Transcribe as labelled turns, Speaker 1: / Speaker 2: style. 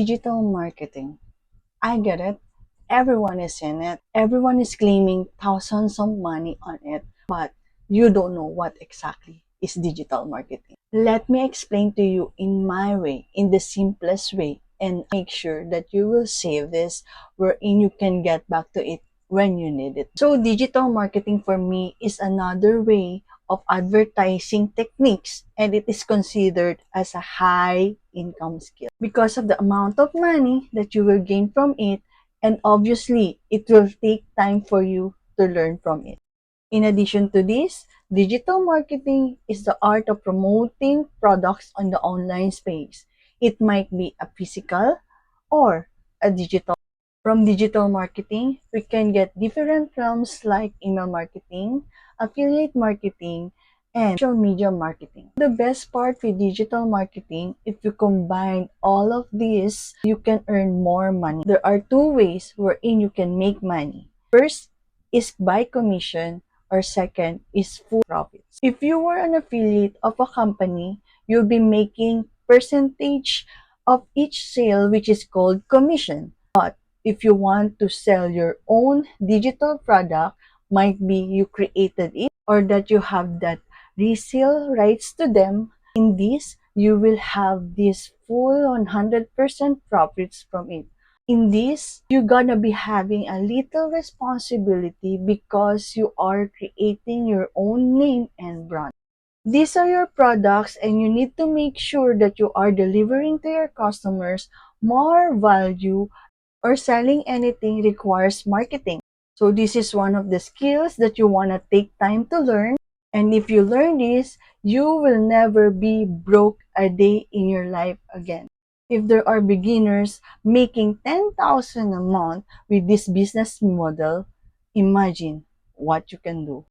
Speaker 1: Digital marketing. I get it. Everyone is in it. Everyone is claiming thousands of money on it, but you don't know what exactly is digital marketing. Let me explain to you in my way, in the simplest way, and make sure that you will save this wherein you can get back to it when you need it. So digital marketing for me is another way of advertising techniques, and it is considered as a high income skill because of the amount of money that you will gain from it, and obviously it will take time for you to learn from it. In addition to this, digital marketing is the art of promoting products on the online space. It might be a physical or a digital. From digital marketing, we can get different realms like email marketing, affiliate marketing, and social media marketing. The best part with digital marketing, if you combine all of these, you can earn more money. There are two ways wherein you can make money. First is by commission, or second is full profits. If you were an affiliate of a company, you'll be making percentage of each sale, which is called commission. But if you want to sell your own digital product, might be you created it or that you have that resale rights to them. In this, you will have this full 100% profits from it. In this, you're gonna be having a little responsibility because you are creating your own name and brand. These are your products, and you need to make sure that you are delivering to your customers more value, or selling anything requires marketing. So this is one of the skills that you want to take time to learn. And if you learn this, you will never be broke a day in your life again. If there are beginners making 10,000 a month with this business model, imagine what you can do.